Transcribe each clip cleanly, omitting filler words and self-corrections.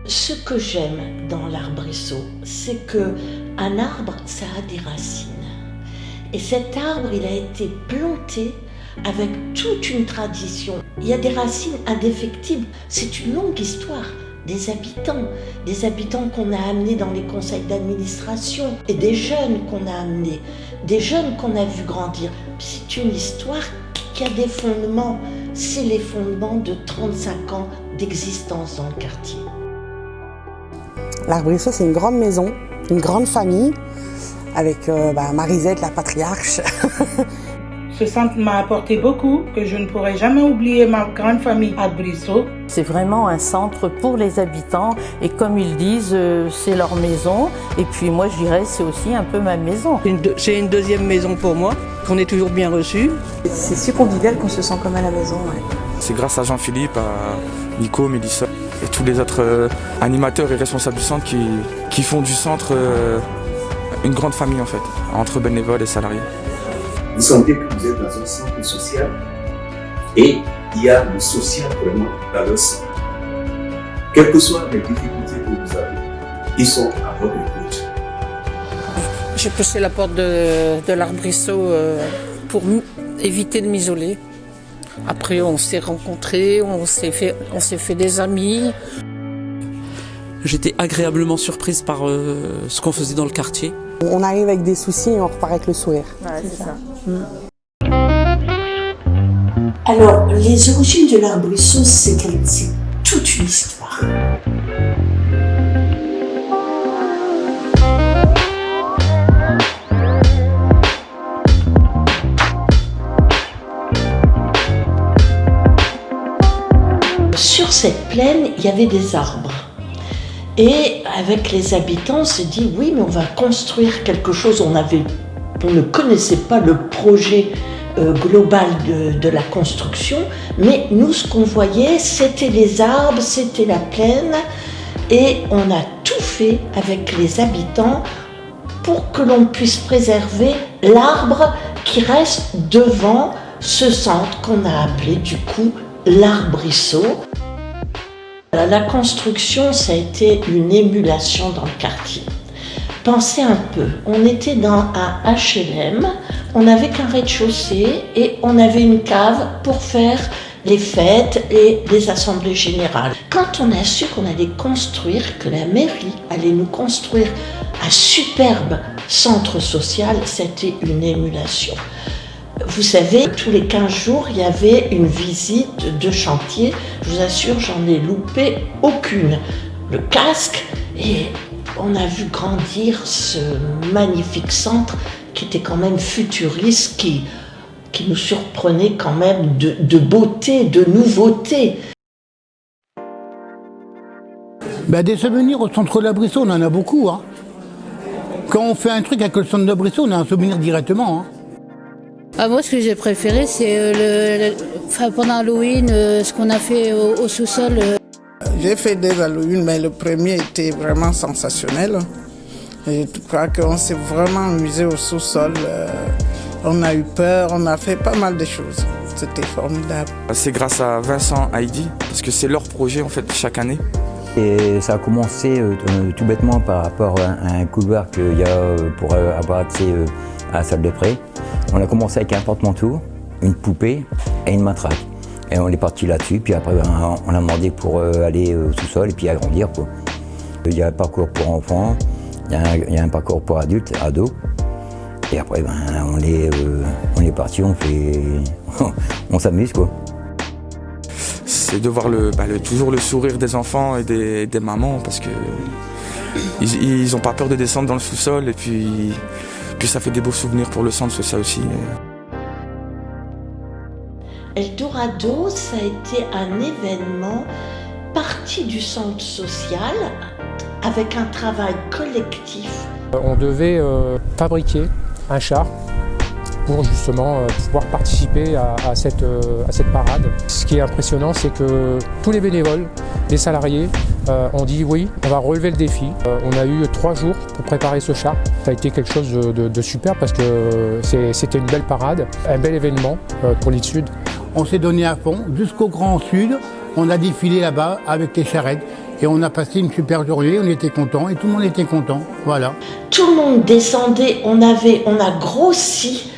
Ce que j'aime dans l'arbrisseau, c'est qu'un arbre, ça a des racines. Et cet arbre, il a été planté avec toute une tradition. Il y a des racines indéfectibles. C'est une longue histoire. Des habitants qu'on a amenés dans les conseils d'administration et des jeunes qu'on a amenés, des jeunes qu'on a vu grandir. C'est une histoire qui a des fondements. C'est les fondements de 35 ans d'existence dans le quartier. L'arbrisseau, c'est une grande maison, une grande famille, avec Marisette, la patriarche. Ce centre m'a apporté beaucoup, que je ne pourrai jamais oublier ma grande famille Arbrisseau. C'est vraiment un centre pour les habitants et comme ils disent, c'est leur maison. Et puis moi je dirais c'est aussi un peu ma maison. C'est une deuxième maison pour moi, qu'on est toujours bien reçu. C'est si convivial qu'on se sent comme à la maison. Ouais. C'est grâce à Jean-Philippe, à Nico, Mélissa et tous les autres animateurs et responsables du centre qui font du centre une grande famille en fait, entre bénévoles et salariés. Vous sentez que vous êtes dans un centre social et il y a le social vraiment dans le centre. Quelles que soient les difficultés que vous avez, ils sont à votre écoute. J'ai poussé la porte de l'arbrisseau pour éviter de m'isoler. Après on s'est rencontrés, on s'est fait des amis. J'étais agréablement surprise par ce qu'on faisait dans le quartier. On arrive avec des soucis et on repart avec le sourire. Ouais, c'est ça. Alors, les origines de l'arbrisseau, c'est toute une histoire. Sur cette plaine, il y avait des arbres. Et avec les habitants, on s'est dit, oui, mais on va construire quelque chose. On ne connaissait pas le projet global de la construction, mais nous, ce qu'on voyait, c'était les arbres, c'était la plaine, et on a tout fait avec les habitants pour que l'on puisse préserver l'arbre qui reste devant ce centre qu'on a appelé du coup l'arbrisseau. La construction, ça a été une émulation dans le quartier. Pensez un peu, on était dans un HLM, on n'avait qu'un rez-de-chaussée et on avait une cave pour faire les fêtes et les assemblées générales. Quand on a su qu'on allait construire, que la mairie allait nous construire un superbe centre social, c'était une émulation. Vous savez, tous les 15 jours, il y avait une visite de chantier. Je vous assure, j'en ai loupé aucune. Le casque, et on a vu grandir ce magnifique centre qui était quand même futuriste, qui nous surprenait quand même de beauté, de nouveauté. Des souvenirs au centre de l'arbrisseau, on en a beaucoup. Hein. Quand on fait un truc avec le centre de l'arbrisseau, on a un souvenir directement. Hein. Moi, ce que j'ai préféré, c'est pendant Halloween, ce qu'on a fait au sous-sol. J'ai fait des Halloween, mais le premier était vraiment sensationnel. Et je crois qu'on s'est vraiment amusé au sous-sol. On a eu peur, on a fait pas mal de choses. C'était formidable. C'est grâce à Vincent Heidi, parce que c'est leur projet en fait chaque année. Et ça a commencé tout bêtement par rapport à un couloir qu'il y a pour avoir accès à la salle de pré. On a commencé avec un porte-manteau, une poupée et une matraque. Et on est parti là-dessus, puis après on a demandé pour aller au sous-sol et puis agrandir. Quoi. Il y a un parcours pour enfants, il y a un parcours pour adultes, ados. Et après on est parti, on s'amuse quoi. C'est de voir toujours le sourire des enfants et des mamans parce que ils n'ont pas peur de descendre dans le sous-sol et puis ça fait des beaux souvenirs pour le centre, c'est ça aussi. Eldorado, ça a été un événement parti du centre social avec un travail collectif. On devait fabriquer un char pour justement pouvoir participer à cette parade. Ce qui est impressionnant, c'est que tous les bénévoles, les salariés, ont dit oui, on va relever le défi. On a eu 3 jours pour préparer ce char. Ça a été quelque chose de super parce que c'était une belle parade, un bel événement pour l'île Sud. On s'est donné à fond jusqu'au Grand Sud. On a défilé là-bas avec les charrettes Et on a passé une super journée, on était contents et tout le monde était content. Voilà. Tout le monde descendait, on a grossi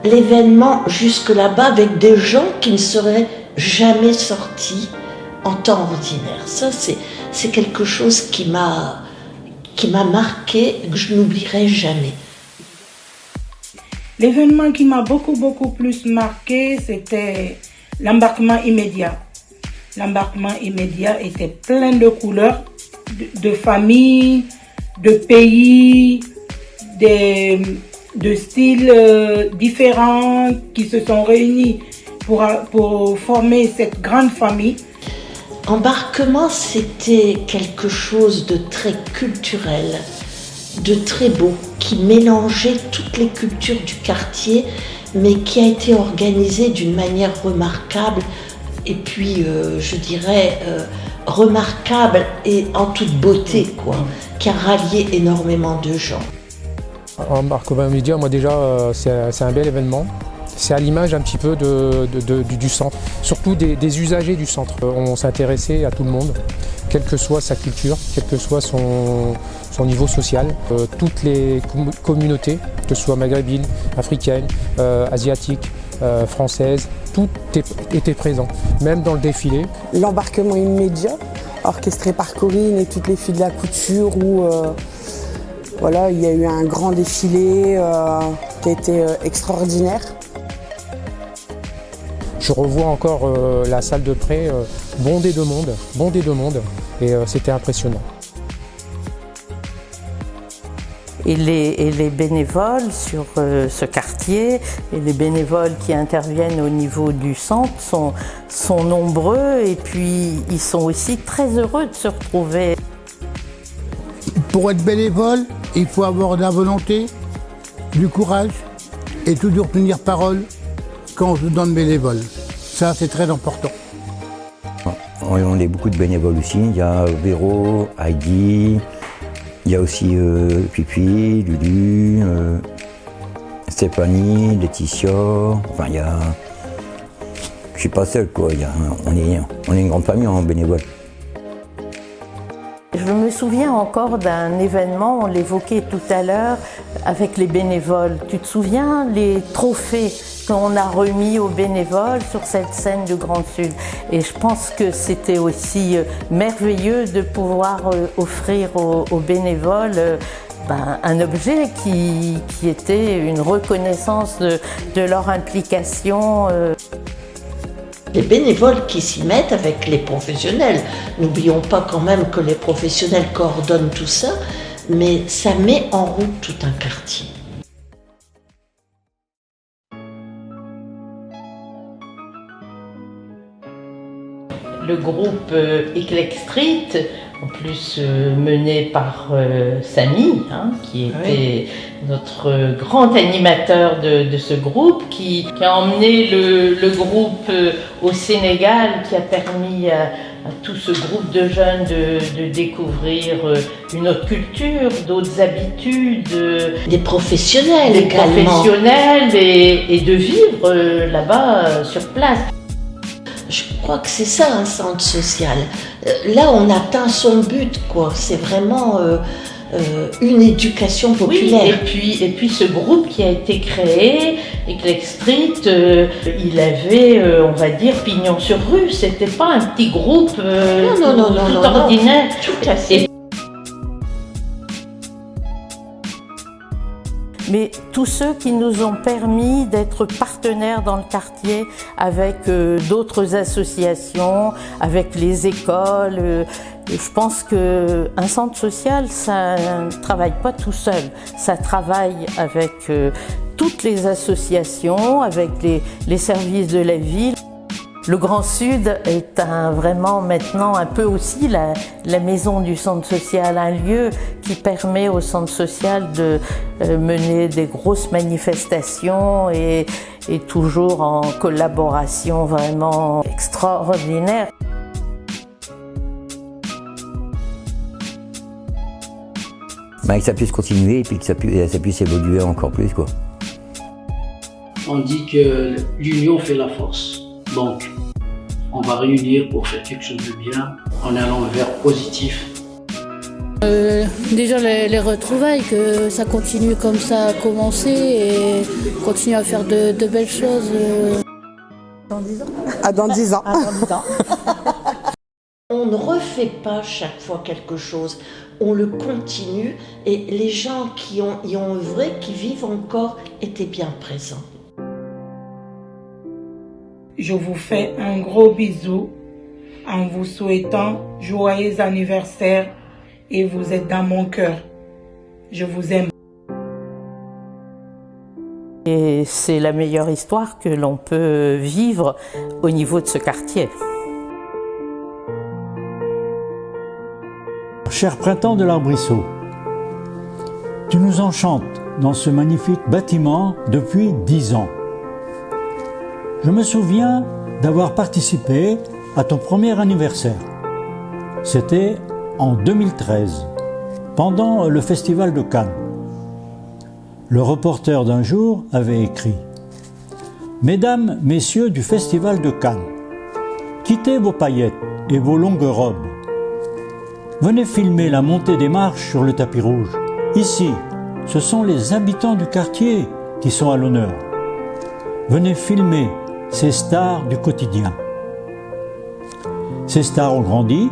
l'événement jusque là-bas avec des gens qui ne seraient jamais sortis en temps ordinaire. Ça, c'est quelque chose qui m'a marqué, que je n'oublierai jamais. L'événement qui m'a beaucoup plus marqué, c'était l'embarquement immédiat. L'embarquement immédiat était plein de couleurs, de familles, de pays, de styles différents qui se sont réunis pour former cette grande famille. Embarquement, c'était quelque chose de très culturel, de très beau, qui mélangeait toutes les cultures du quartier, mais qui a été organisé d'une manière remarquable, et puis je dirais remarquable et en toute beauté, quoi, qui a rallié énormément de gens. Embarquement immédiat, moi déjà, c'est un bel événement. C'est à l'image un petit peu du centre, surtout des usagers du centre. On s'intéressait à tout le monde, quelle que soit sa culture, quel que soit son niveau social. Toutes les communautés, que ce soit maghrébines, africaines, asiatiques, françaises, tout était présent, même dans le défilé. L'embarquement immédiat, orchestré par Corinne et toutes les filles de la couture, où voilà, il y a eu un grand défilé qui a été extraordinaire. Je revois encore la salle de près bondée de monde, et c'était impressionnant. Et les bénévoles sur ce quartier, et les bénévoles qui interviennent au niveau du centre sont nombreux, et puis ils sont aussi très heureux de se retrouver. Pour être bénévole, il faut avoir de la volonté, du courage et toujours tenir parole quand on se donne bénévole. Ça, c'est très important. On est beaucoup de bénévoles aussi. Il y a Véro, Heidi, il y a aussi Pipi, Lulu, Stéphanie, Laetitia. Enfin, il y a... Je suis pas seul, quoi. On est une grande famille en bénévole. Je me souviens encore d'un événement, on l'évoquait tout à l'heure, avec les bénévoles. Tu te souviens, les trophées qu'on a remis aux bénévoles sur cette scène du Grand Sud? Et je pense que c'était aussi merveilleux de pouvoir offrir aux bénévoles un objet qui était une reconnaissance de leur implication. Les bénévoles qui s'y mettent avec les professionnels. N'oublions pas quand même que les professionnels coordonnent tout ça, mais ça met en route tout un quartier. Le groupe Eclec Street, en plus mené par Samy, qui était notre grand animateur de ce groupe, qui a emmené le groupe au Sénégal, qui a permis à tout ce groupe de jeunes de découvrir une autre culture, d'autres habitudes. Des professionnels des également. Professionnels et de vivre là-bas sur place. Je crois que c'est ça un centre social. Là, on atteint son but, quoi. C'est vraiment une éducation populaire. Oui, et puis ce groupe qui a été créé, Eclec Street, il avait, on va dire, pignon sur rue. C'était pas un petit groupe tout ordinaire. Tout à fait. Mais tous ceux qui nous ont permis d'être partenaires dans le quartier avec d'autres associations, avec les écoles. Je pense qu'un centre social, ça ne travaille pas tout seul. Ça travaille avec toutes les associations, avec les services de la ville. Le Grand Sud est vraiment maintenant un peu aussi la maison du centre social, un lieu qui permet au centre social de mener des grosses manifestations et toujours en collaboration vraiment extraordinaire. Que ça puisse continuer et puis que ça puisse évoluer encore plus, quoi. On dit que l'union fait la force. Donc, on va réunir pour faire quelque chose de bien. en allant vers positif. Déjà les retrouvailles, que ça continue comme ça a commencé et continue à faire de belles choses. Dans 10 ans. Ah, dans 10 ans. On ne refait pas chaque fois quelque chose, on le continue et les gens qui y ont œuvré, qui vivent encore, étaient bien présents. Je vous fais un gros bisou en vous souhaitant joyeux anniversaire et vous êtes dans mon cœur. Je vous aime. Et c'est la meilleure histoire que l'on peut vivre au niveau de ce quartier. Cher printemps de l'Arbrisseau, tu nous enchantes dans ce magnifique bâtiment depuis 10 ans. Je me souviens d'avoir participé à ton premier anniversaire. C'était en 2013, pendant le Festival de Cannes. Le reporter d'un jour avait écrit « Mesdames, Messieurs du Festival de Cannes, quittez vos paillettes et vos longues robes. Venez filmer la montée des marches sur le tapis rouge. Ici, ce sont les habitants du quartier qui sont à l'honneur. Venez filmer ces stars du quotidien. » Ces stars ont grandi.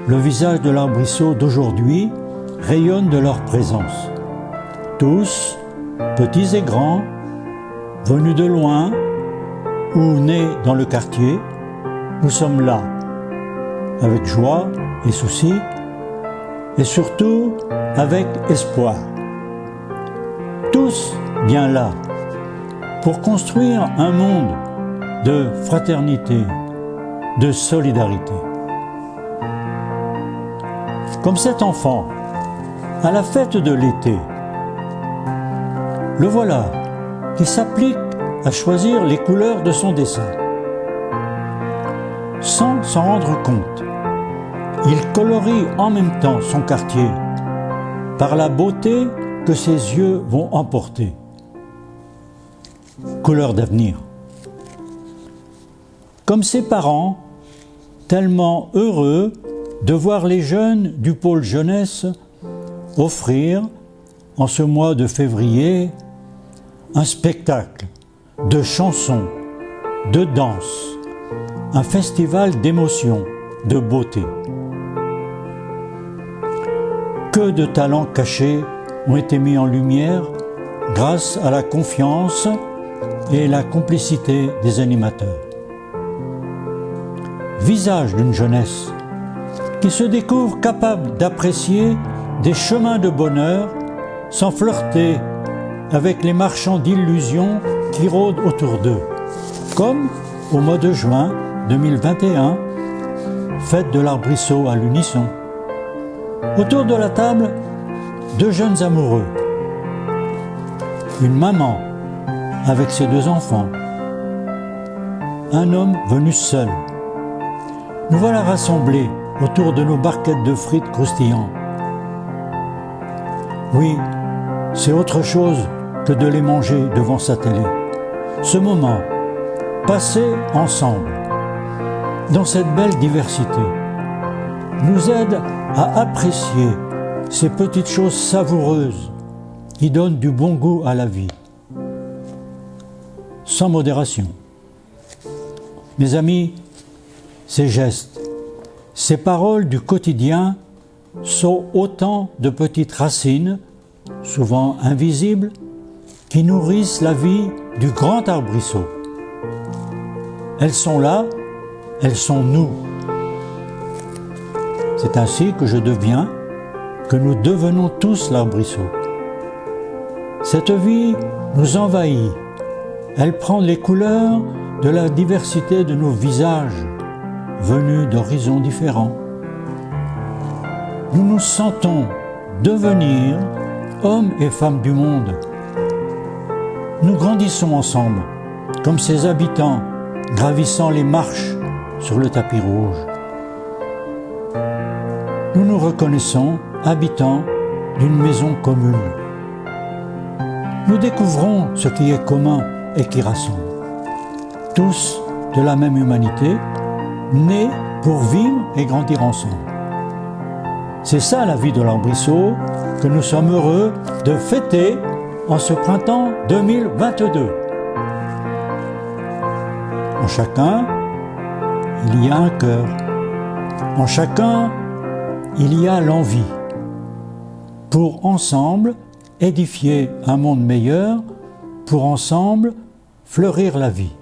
Le visage de l'Arbrisseau d'aujourd'hui rayonne de leur présence. Tous, petits et grands, venus de loin ou nés dans le quartier, nous sommes là, avec joie et souci, et surtout avec espoir. Tous bien là, pour construire un monde de fraternité, de solidarité. Comme cet enfant, à la fête de l'été, le voilà qui s'applique à choisir les couleurs de son dessin. Sans s'en rendre compte, il colorie en même temps son quartier par la beauté que ses yeux vont emporter. Couleur d'avenir. Comme ses parents, tellement heureux de voir les jeunes du pôle jeunesse offrir, en ce mois de février, un spectacle de chansons, de danse, un festival d'émotions, de beauté. Que de talents cachés ont été mis en lumière grâce à la confiance et la complicité des animateurs. Visage d'une jeunesse qui se découvre capable d'apprécier des chemins de bonheur sans flirter avec les marchands d'illusions qui rôdent autour d'eux, comme au mois de juin 2021, fête de l'Arbrisseau à l'unisson. Autour de la table, deux jeunes amoureux, une maman avec ses deux enfants, un homme venu seul. Nous voilà rassemblés autour de nos barquettes de frites croustillantes. Oui, c'est autre chose que de les manger devant sa télé. Ce moment, passé ensemble, dans cette belle diversité, nous aide à apprécier ces petites choses savoureuses qui donnent du bon goût à la vie, sans modération. Mes amis, ces gestes, ces paroles du quotidien sont autant de petites racines, souvent invisibles, qui nourrissent la vie du grand Arbrisseau. Elles sont là, elles sont nous. C'est ainsi que je deviens, que nous devenons tous l'Arbrisseau. Cette vie nous envahit, elle prend les couleurs de la diversité de nos visages, venus d'horizons différents. Nous nous sentons devenir hommes et femmes du monde. Nous grandissons ensemble, comme ces habitants gravissant les marches sur le tapis rouge. Nous nous reconnaissons habitants d'une maison commune. Nous découvrons ce qui est commun et qui rassemble. Tous de la même humanité, nés pour vivre et grandir ensemble. C'est ça la vie de l'Arbrisseau que nous sommes heureux de fêter en ce printemps 2022. En chacun, il y a un cœur. En chacun, il y a l'envie. Pour ensemble édifier un monde meilleur, pour ensemble fleurir la vie.